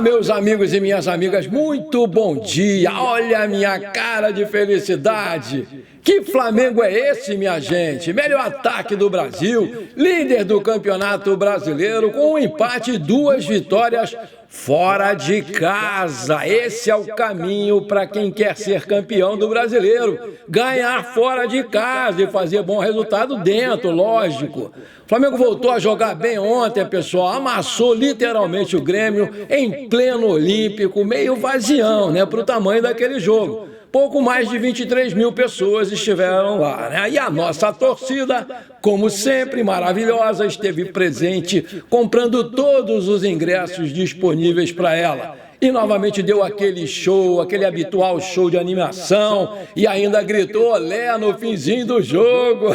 Meus amigos e minhas amigas, muito bom dia. Olha a minha cara de felicidade. Que Flamengo é esse, minha gente? Melhor ataque do Brasil, líder do Campeonato Brasileiro, com um empate e 2 vitórias fora de casa. Esse é o caminho para quem quer ser campeão do Brasileiro. Ganhar fora de casa e fazer bom resultado dentro, lógico. O Flamengo voltou a jogar bem ontem, pessoal. Amassou literalmente o Grêmio em pleno Olímpico, meio vazião, né, para o tamanho daquele jogo. Pouco mais de 23 mil pessoas estiveram lá, né? E a nossa torcida, como sempre, maravilhosa, esteve presente, comprando todos os ingressos disponíveis para ela. E novamente deu aquele show, aquele habitual show de animação, e ainda gritou olé no finzinho do jogo.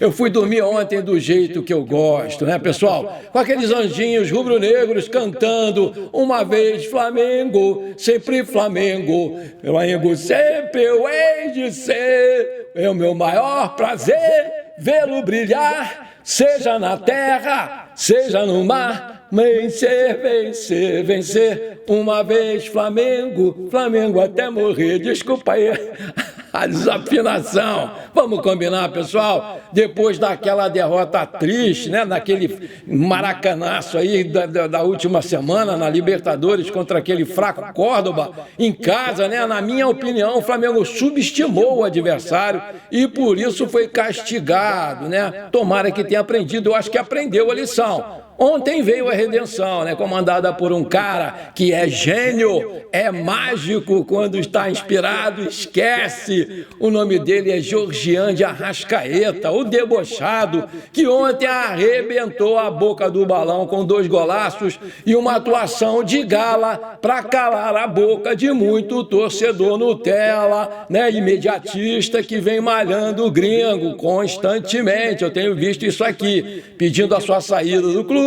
Eu fui dormir ontem do jeito que eu gosto, né, pessoal? Com aqueles anjinhos rubro-negros cantando: uma vez Flamengo, sempre Flamengo, Flamengo sempre eu hei de ser, é o meu maior prazer vê-lo brilhar, seja na terra, seja no mar. Vencer, vencer, vencer, uma vez Flamengo, Flamengo até morrer. Desculpa aí a desafinação. Vamos combinar, pessoal? Depois daquela derrota triste, né, naquele maracanaço aí da última semana, na Libertadores, contra aquele fraco Córdoba, em casa, né, na minha opinião, o Flamengo subestimou o adversário e por isso foi castigado, né? Tomara que tenha aprendido, eu acho que aprendeu a lição. Ontem veio a redenção, né, comandada por um cara que é gênio, é mágico quando está inspirado, esquece. O nome dele é Georgian de Arrascaeta, o debochado, que ontem arrebentou a boca do balão com 2 golaços e uma atuação de gala para calar a boca de muito torcedor Nutella, né, imediatista, que vem malhando o gringo constantemente. Eu tenho visto isso aqui, pedindo a sua saída do clube,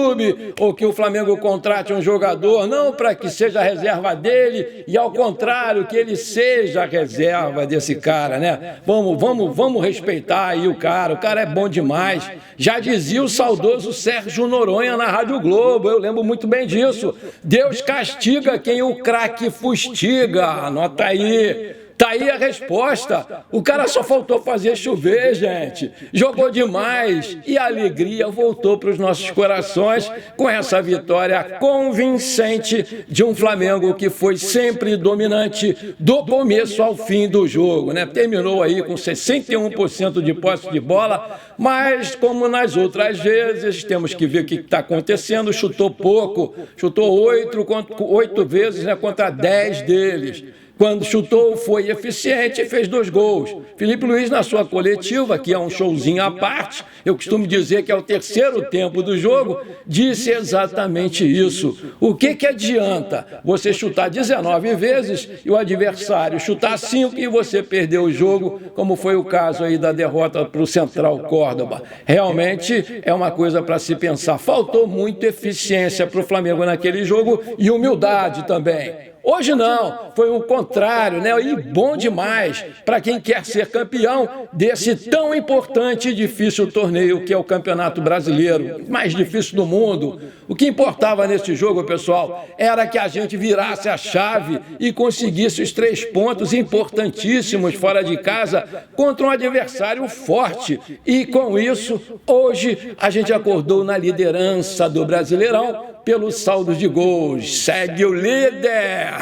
ou que o Flamengo contrate um jogador, não para que seja reserva dele, e ao contrário, que ele seja reserva desse cara, né? Vamos respeitar aí o cara é bom demais. Já dizia o saudoso Sérgio Noronha na Rádio Globo, eu lembro muito bem disso. Deus castiga quem o craque fustiga, anota aí. Tá aí a resposta. O cara só faltou fazer chover, gente. Jogou demais e a alegria voltou para os nossos corações com essa vitória convincente de um Flamengo que foi sempre dominante do começo ao fim do jogo, né? Terminou aí com 61% de posse de bola, mas como nas outras vezes, temos que ver o que está acontecendo. Chutou pouco, chutou 8 vezes, né, contra 10 deles. Quando chutou, foi eficiente e fez 2 gols. Felipe Luiz, na sua coletiva, que é um showzinho à parte, eu costumo dizer que é o 3º tempo do jogo, disse exatamente isso. O que adianta você chutar 19 vezes e o adversário chutar 5 e você perder o jogo, como foi o caso aí da derrota para o Central Córdoba? Realmente é uma coisa para se pensar. Faltou muita eficiência para o Flamengo naquele jogo e humildade também. Hoje não, foi o contrário, né? E bom demais para quem quer ser campeão desse tão importante e difícil torneio que é o Campeonato Brasileiro, mais difícil do mundo. O que importava nesse jogo, pessoal, era que a gente virasse a chave e conseguisse os 3 pontos importantíssimos fora de casa contra um adversário forte. E com isso, hoje a gente acordou na liderança do Brasileirão pelo saldo de gols. Segue o líder!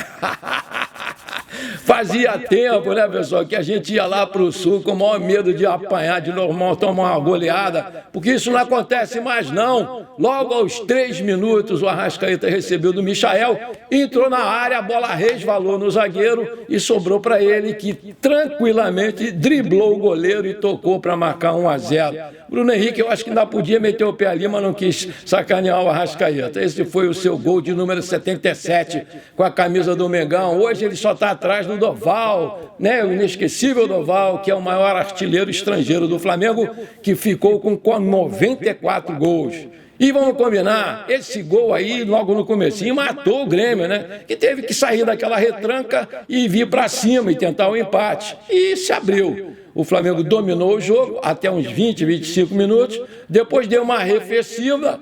Fazia tempo, né, pessoal, que a gente ia lá para o Sul com o maior medo de apanhar, de normal tomar uma goleada, porque isso não acontece mais, não. Logo aos 3 minutos, o Arrascaeta recebeu do Michael, entrou na área, a bola resvalou no zagueiro e sobrou para ele, que tranquilamente driblou o goleiro e tocou para marcar 1-0. Bruno Henrique, eu acho que ainda podia meter o pé ali, mas não quis sacanear o Arrascaeta. Esse foi o seu gol de número 77 com a camisa do Mengão. Hoje ele só está atrás do Doval, né? O inesquecível Doval, que é o maior artilheiro estrangeiro do Flamengo, que ficou com 94 gols. E vamos combinar, esse gol aí, logo no comecinho, matou o Grêmio, né? Que teve que sair daquela retranca e vir para cima e tentar o empate. E se abriu. o Flamengo dominou o jogo até uns 20, 25 minutos, depois deu uma arrefecida,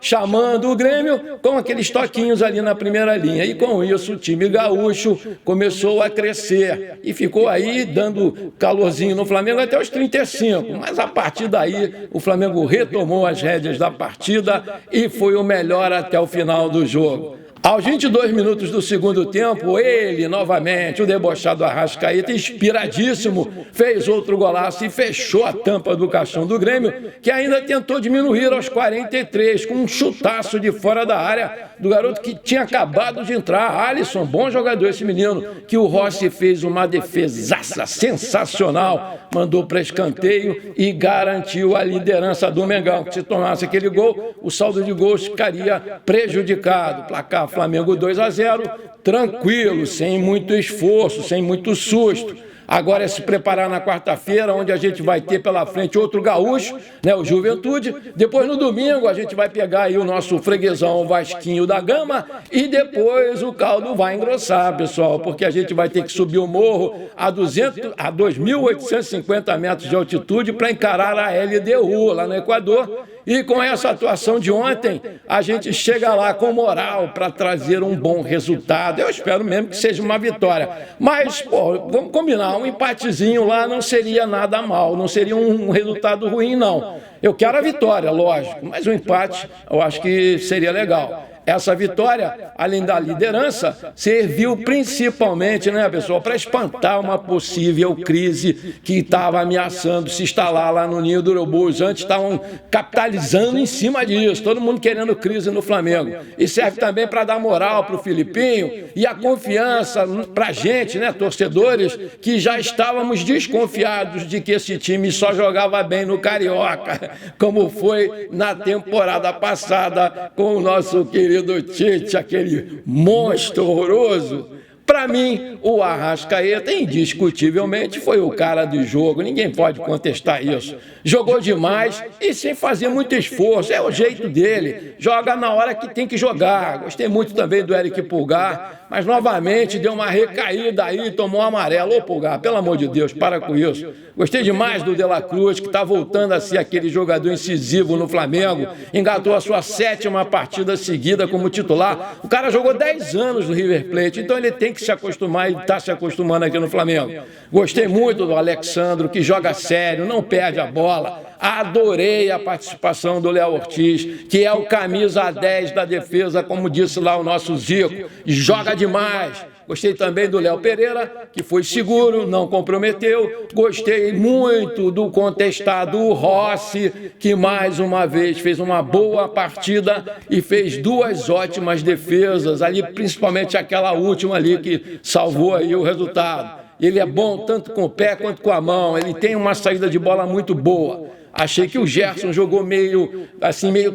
chamando o Grêmio com aqueles toquinhos ali na primeira linha. E com isso o time gaúcho começou a crescer e ficou aí dando calorzinho no Flamengo até os 35. Mas a partir daí o Flamengo retomou as rédeas da partida e foi o melhor até o final do jogo. Aos 22 minutos do segundo tempo, ele, novamente, o debochado Arrascaeta, inspiradíssimo, fez outro golaço e fechou a tampa do caixão do Grêmio, que ainda tentou diminuir aos 43, com um chutaço de fora da área do garoto que tinha acabado de entrar. Alisson, bom jogador esse menino, que o Rossi fez uma defesaça sensacional, mandou para escanteio e garantiu a liderança do Mengão, que se tomasse aquele gol, o saldo de gols ficaria prejudicado. Placar Flamengo 2-0, tranquilo, sem muito esforço, sem muito susto. Agora é se preparar na quarta-feira, onde a gente vai ter pela frente outro gaúcho, né, o Juventude. Depois, no domingo, a gente vai pegar aí o nosso freguesão, o Vasquinho da Gama, e depois o caldo vai engrossar, pessoal, porque a gente vai ter que subir o morro a 2.850 metros de altitude para encarar a LDU, lá no Equador. E com essa atuação de ontem, a gente chega lá com moral para trazer um bom resultado. Eu espero mesmo que seja uma vitória. Mas, pô, vamos combinar, um empatezinho lá não seria nada mal, não seria um resultado ruim, não. Eu quero a vitória, lógico, mas o empate eu acho que seria legal. Essa vitória, além da liderança, serviu principalmente, né, pessoal, para espantar uma possível crise que estava ameaçando se instalar lá no Ninho do Urubu. Os antes estavam capitalizando em cima disso, todo mundo querendo crise no Flamengo. E serve também para dar moral para o Filipinho e a confiança para a gente, né, torcedores, que já estávamos desconfiados de que esse time só jogava bem no Carioca, como foi na temporada passada com o nosso querido Tite, aquele monstro horroroso. Para mim, o Arrascaeta, indiscutivelmente, foi o cara do jogo, ninguém pode contestar isso. Jogou demais e sem fazer muito esforço, é o jeito dele, joga na hora que tem que jogar. Gostei muito também do Eric Pulgar, mas novamente deu uma recaída aí, tomou um amarelo. Ô Pulgar, pelo amor de Deus, para com isso. Gostei demais do De La Cruz, que está voltando a ser aquele jogador incisivo no Flamengo, engatou a sua 7ª partida seguida como titular. O cara jogou 10 anos no River Plate, então ele tem que se acostumar e está se acostumando aqui no Flamengo. Gostei muito do Alexandro, que joga sério, não perde a bola. Adorei a participação do Léo Ortiz, que é o camisa 10 da defesa, como disse lá o nosso Zico, joga demais. Gostei também do Léo Pereira, que foi seguro, não comprometeu. Gostei muito do contestado Rossi, que mais uma vez fez uma boa partida e fez 2 ótimas defesas, ali principalmente aquela última ali que salvou aí o resultado. Ele é bom tanto com o pé quanto com a mão, ele tem uma saída de bola muito boa. Achei que o Gerson jogou meio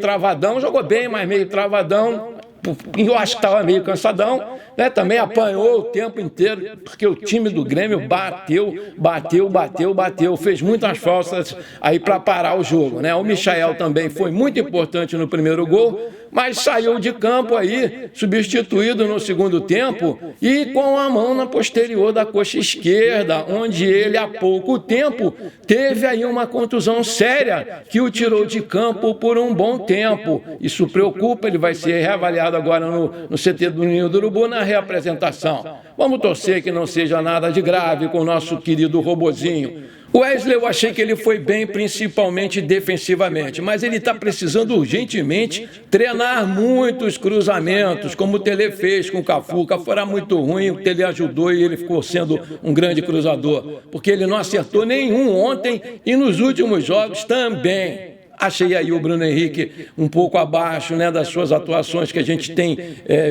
travadão, jogou bem, mas meio travadão. Eu acho que estava meio cansadão, né? Também apanhou o tempo inteiro, porque o time do Grêmio bateu, fez muitas faltas aí para parar o jogo, né? O Michael também foi muito importante no primeiro gol, mas saiu de campo aí, substituído no segundo tempo e com a mão na posterior da coxa esquerda, onde ele há pouco tempo teve aí uma contusão séria que o tirou de campo por um bom tempo. Isso preocupa, ele vai ser reavaliado agora no CT do Ninho do Urubu na reapresentação. Vamos torcer que não seja nada de grave com o nosso querido robozinho. O Wesley, eu achei que ele foi bem, principalmente defensivamente, mas ele está precisando urgentemente treinar muitos cruzamentos, como o Tele fez com o Cafu. O Cafu era muito ruim, o Tele ajudou e ele ficou sendo um grande cruzador, porque ele não acertou nenhum ontem e nos últimos jogos também. Achei aí o Bruno Henrique um pouco abaixo, né, das suas atuações que a gente tem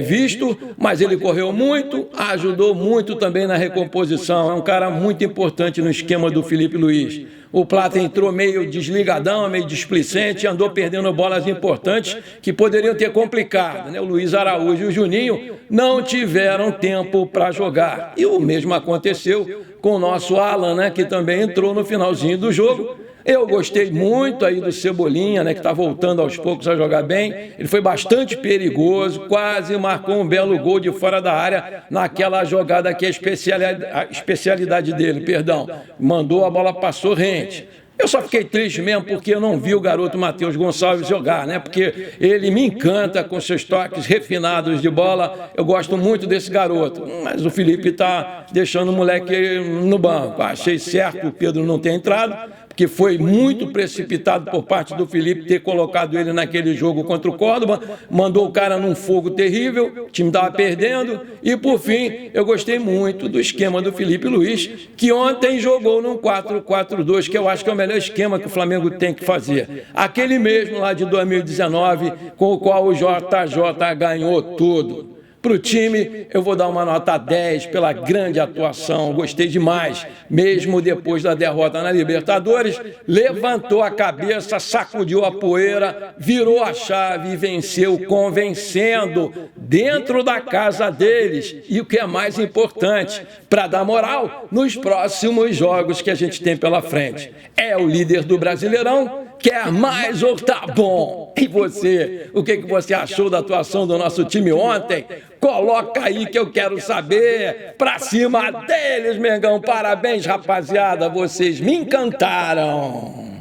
visto, mas ele correu muito, ajudou muito também na recomposição. É um cara muito importante no esquema do Felipe Luiz. O Plata entrou meio desligadão, meio displicente, andou perdendo bolas importantes que poderiam ter complicado, né? O Luiz Araújo e o Juninho não tiveram tempo para jogar. E o mesmo aconteceu com o nosso Alan, né, que também entrou no finalzinho do jogo. Eu gostei muito aí do Cebolinha, né, que está voltando aos poucos a jogar bem. Ele foi bastante perigoso, quase marcou um belo gol de fora da área naquela jogada que é a especialidade dele, perdão. Mandou, a bola passou rente. Eu só fiquei triste mesmo porque eu não vi o garoto Matheus Gonçalves jogar, né? Porque ele me encanta com seus toques refinados de bola. Eu gosto muito desse garoto. Mas o Felipe está deixando o moleque no banco. Achei certo o Pedro não ter entrado, porque foi muito precipitado por parte do Felipe ter colocado ele naquele jogo contra o Córdoba, mandou o cara num fogo terrível, o time estava perdendo, e por fim, eu gostei muito do esquema do Felipe Luiz, que ontem jogou num 4-4-2, que eu acho que é o melhor esquema que o Flamengo tem que fazer. Aquele mesmo lá de 2019, com o qual o JJ ganhou tudo. Para o time, eu vou dar uma nota 10 pela grande atuação, gostei demais. Mesmo depois da derrota na Libertadores, levantou a cabeça, sacudiu a poeira, virou a chave e venceu convencendo dentro da casa deles. E o que é mais importante, para dar moral nos próximos jogos que a gente tem pela frente. É o líder do Brasileirão, quer mais ou tá bom? E você, o que você achou da atuação do nosso time ontem? Coloca aí que eu quero saber. Pra cima deles, Mengão. Parabéns, rapaziada. Vocês me encantaram.